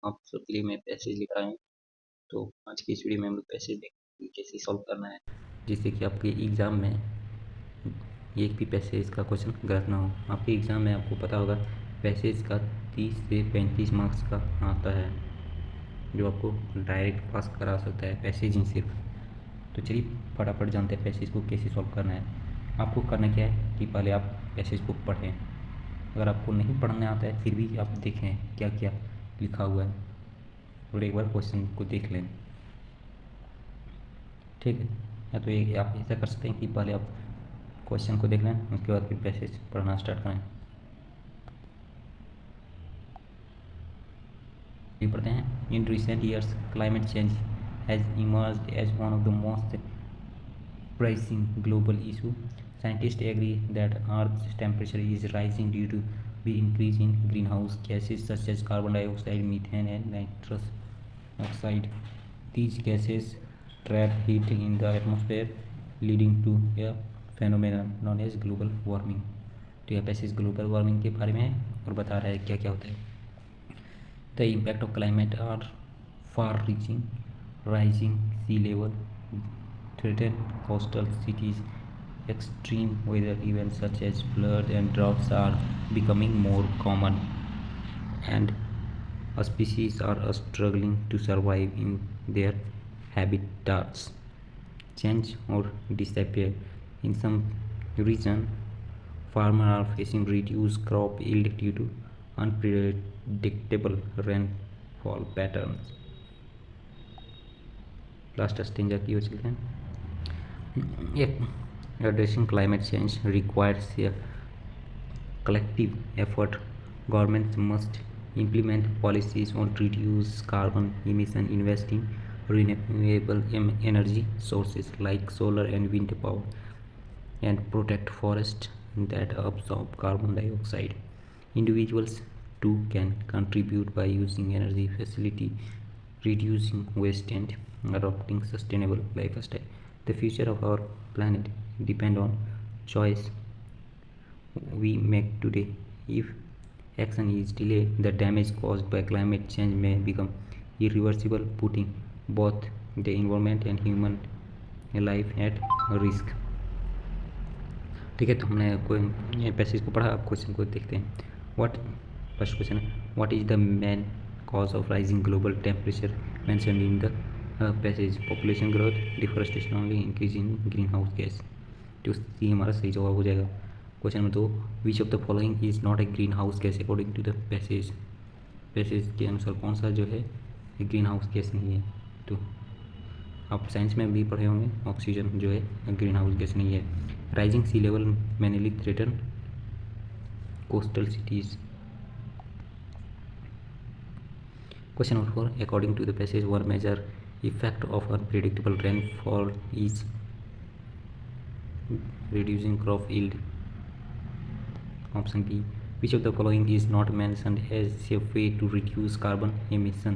आप सबके लिए मैं पैसेज लिखा है। तो आज की इस वीडियो में हम लोग पैसेज देखेंगे कैसे सॉल्व करना है, जिससे कि आपके एग्ज़ाम में एक भी पैसेज का क्वेश्चन गलत ना हो। आपके एग्ज़ाम में आपको पता होगा पैसेज का 30 से 35 मार्क्स का आता है, जो आपको डायरेक्ट पास करा सकता है पैसेज ही सिर्फ। तो चलिए फटाफट जानते हैं पैसेज को कैसे सॉल्व करना है। आपको करना क्या है कि पहले आप पैसेज को पढ़ें। अगर आपको नहीं पढ़ने आता है फिर भी आप देखें क्या क्या लिखा हुआ है और एक बार क्वेश्चन को देख लें, ठीक है। या तो ये आप ऐसा कर सकते हैं कि पहले आप क्वेश्चन को देख लें, उसके बाद फिर पैसेज पढ़ना स्टार्ट करें। ये पढ़ते हैं। In recent years climate change has emerged as one of the most pressing global issue. Scientists agree that Earth's temperature is rising due to the increase in greenhouse gases such as carbon dioxide, methane, and nitrous oxide. These gases trap heat in the atmosphere, leading to a phenomenon known as global warming. तो यह passage global warming के बारे में है और बता रहा है क्या क्या होता है। The impact of climate are far-reaching. Rising sea level threaten coastal cities. Extreme weather events such as floods and droughts are becoming more common, and species are struggling to survive in their habitats, change or disappear. In some regions, farmers are facing reduced crop yield due to unpredictable rainfall patterns. Last stanza की ओर चलते हैं। एक addressing climate change requires a collective effort. Governments must implement policies on reduce carbon emission, invest in renewable energy sources like solar and wind power, and protect forests that absorb carbon dioxide. Individuals too can contribute by using energy facility, reducing waste, and adopting sustainable lifestyle. The future of our planet depends on choice we make today. If action is delayed, the damage caused by climate change may become irreversible, putting both the environment and human life at risk. ठीक है, तो हमने कोई passage को पढ़ा। अब question को देखते हैं। व्हाट फर्स्ट क्वेश्चन है, what is the main cause of rising global temperature mentioned in the passage? Population growth, deforestation only, increase in greenhouse gas. तो सी हमारा सही जवाब हो जाएगा। Question number 2, which of the following is not a greenhouse gas according to the passage? Passage के अनुसार कौन सा जो है ग्रीन हाउस गैस नहीं है? तो आप साइंस में भी पढ़े होंगे, ऑक्सीजन जो है ग्रीन हाउस गैस नहीं है। Rising sea level mainly threaten coastal cities. Question number 4, according to the passage one major effect of unpredictable rainfall is reducing crop yield. Option B, which of the following is not mentioned as a way to reduce carbon emission?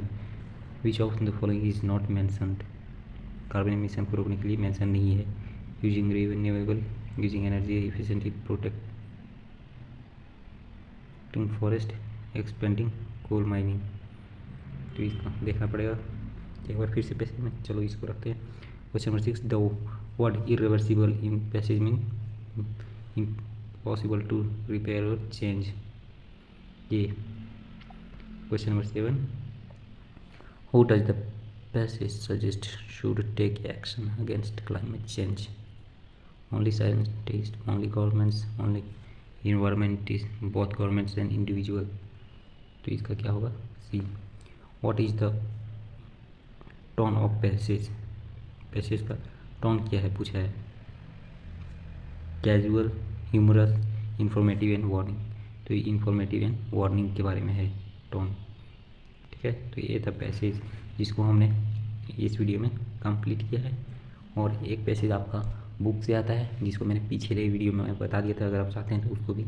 Which of the following is not mentioned? Carbon emission को रोकने के लिए mention नहीं है। Using renewable, using energy efficiently, protecting forest, expanding coal mining. तो इसका देखना पड़ेगा एक बार फिर से पैसेज में। चलो इसको रखते हैं। Question number 6, the word irreversible in passage mean impossible to repair or change. ये question number 7, how does the passage suggest should take action against climate change? Only scientist, only governments, only environmentalist, both governments and individual. तो इसका क्या होगा? C. What is the tone of passage? Passage का tone क्या है पूछा है। Casual, humorous, informative and warning. तो ये इंफॉर्मेटिव एंड वार्निंग के बारे में है टोन, ठीक है। तो ये था पैसेज जिसको हमने इस वीडियो में कंप्लीट किया है। और एक पैसेज आपका बुक से आता है जिसको मैंने पिछले वीडियो में बता दिया था, अगर आप चाहते हैं तो उसको भी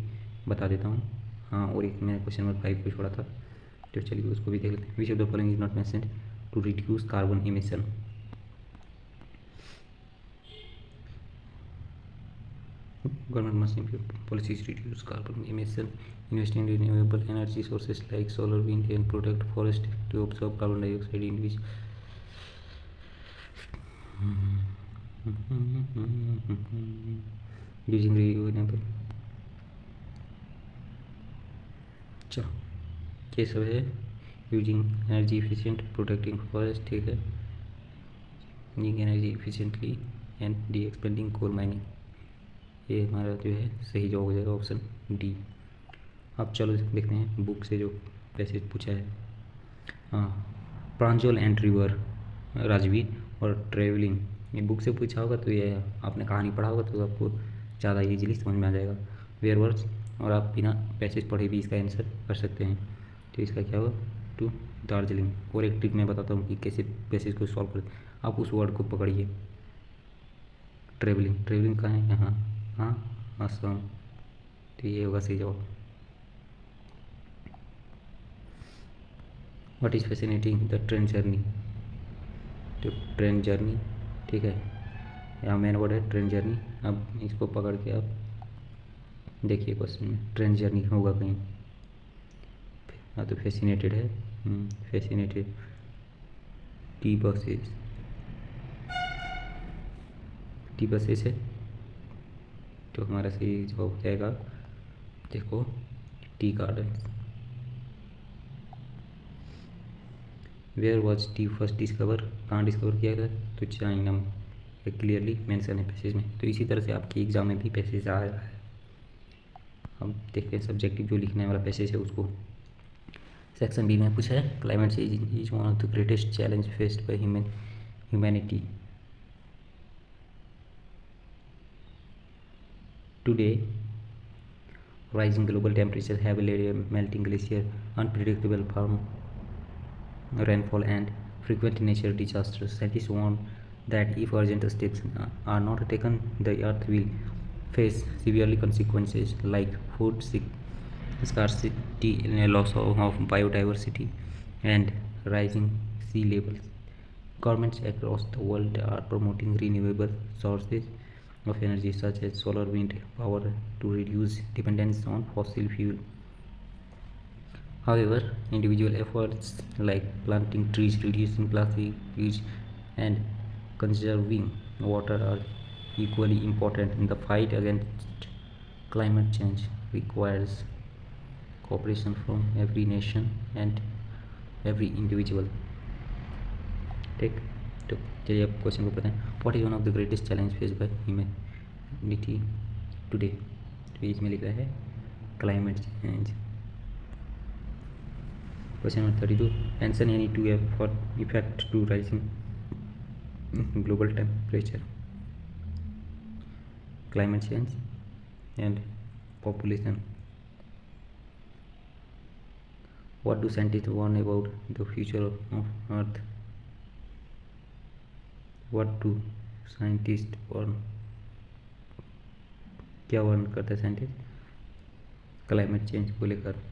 बता देता हूँ। हाँ, और एक मैंने क्वेश्चन नंबर 5 को छोड़ा था, तो चलिए उसको भी देख लेते हैं। Which of the following is not mentioned to reduce carbon emission? Government must implement policies to reduce carbon emission, invest in renewable energy sources like solar, wind, and protect forest to absorb carbon dioxide in which using renewable। चलो ये सब है using energy efficient, protecting forest, ठीक है, using energy efficiently and the expanding coal mining. ये हमारा जो है सही जवाब हो जाएगा ऑप्शन डी। अब चलो देखते हैं बुक से जो पैसेज पूछा है। हाँ, प्रांजल एंड रिवर राजवीर और ट्रेवलिंग, ये बुक से पूछा होगा तो ये आपने कहानी पढ़ा होगा तो आपको ज़्यादा इजीली समझ में आ जाएगा। वेयरवर्ड्स, और आप बिना पैसेज पढ़े भी इसका आंसर कर सकते हैं। तो इसका क्या होगा, टू दार्जिलिंग। और एक ट्रिक मैं बताता हूँ कि कैसे पैसेज को सॉल्व करें। आप उस वर्ड को पकड़िए, ट्रेवलिंग, ट्रेवलिंग कहाँ है, यहाँ, हाँ असम, तो ये होगा सही जवाब। What is fascinating the train journey, तो ट्रेन जर्नी, ठीक है, यहाँ मेन वर्ड है ट्रेन जर्नी। अब इसको पकड़ के आप देखिए क्वेश्चन में ट्रेन जर्नी होगा कहीं, हाँ तो फैसिनेटेड है, fascinated, tea bushes, tea bushes है, तो हमारा सही जवाब हो जाएगा देखो tea garden. Where was tea first discover, कहाँ डिस्कवर किया गया, तो चाइना में, क्लियरली मेंशन है पैसेज में। तो इसी तरह से आपके एग्जाम में भी पैसेज आ रहा है। हम देखते हैं सब्जेक्टिव जो लिखने वाला पैसेज है उसको। सेक्शन बी में पूछा है climate change is one of the greatest challenge faced by humanity today. Rising global temperatures, heavy melting glacier, unpredictable farm rainfall, and frequent natural disasters. Scientists warn that if urgent steps are not taken, the Earth will face severely consequences like food scarcity, loss of biodiversity, and rising sea levels. Governments across the world are promoting renewable sources of energy such as solar, wind power to reduce dependence on fossil fuel. However, individual efforts like planting trees, reducing plastic use, and conserving water are equally important in the fight against climate change. Requires cooperation from every nation and every individual. ठीक, तो चलिए अब question को बताएं। What is one of the greatest challenge face by humanity today, तो इसमें लिख रहा है climate change. Question number 32, mention any two effect to rising global temperature, climate change and population. What do scientist warn about the future of earth, what do scientist warn, क्या warn करता है scientist climate change को लेकर।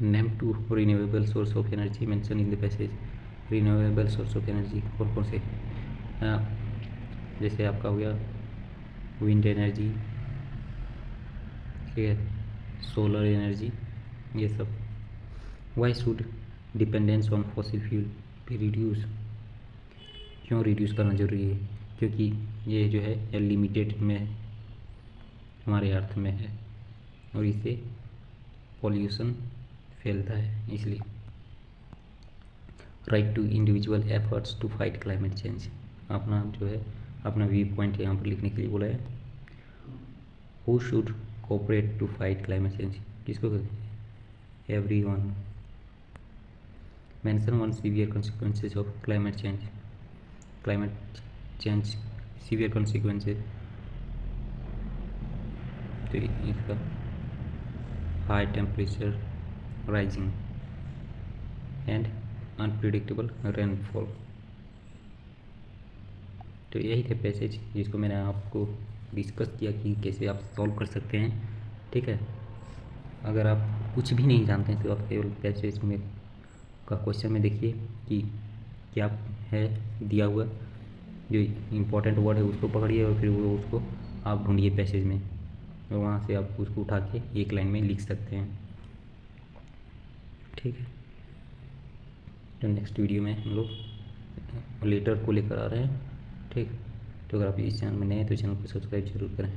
Name two renewable source of energy mention in the passage. Renewable source of energy कौन कौन से, जैसे आपका हो गया विंड एनर्जी, ठीक है, सोलर एनर्जी, ये सब। Why should dependence on fossil fuel भी रिड्यूस, क्यों रिड्यूस करना ज़रूरी है, क्योंकि ये जो है ये लिमिटेड में हमारे अर्थ में है और इससे पॉल्यूशन फैलता है, इसलिए। Write two individual efforts to fight climate change, अपना जो है अपना व्यू पॉइंट यहाँ पर लिखने के लिए बोला है। Who should cooperate to fight climate change, किसको कहते हैं, everyone. Mention one severe consequences of climate change, climate change severe consequences, तो इसका high temperature rising and unpredictable rainfall. तो यही थे पैसेज जिसको मैंने आपको डिस्कस किया कि कैसे आप सॉल्व कर सकते हैं, ठीक है। अगर आप कुछ भी नहीं जानते हैं तो आप केवल पैसेज में का क्वेश्चन में देखिए कि क्या है दिया हुआ, जो इम्पोर्टेंट वर्ड है उसको पकड़िए और फिर वो उसको आप ढूंढिए पैसेज में, और वहाँ से आप उसको उठा के एक लाइन में लिख सकते हैं। ठीक है, तो नेक्स्ट वीडियो में हम लोग लेटर को लेकर आ रहे हैं। ठीक, तो अगर आप इस चैनल में नए हैं तो चैनल को सब्सक्राइब जरूर करें।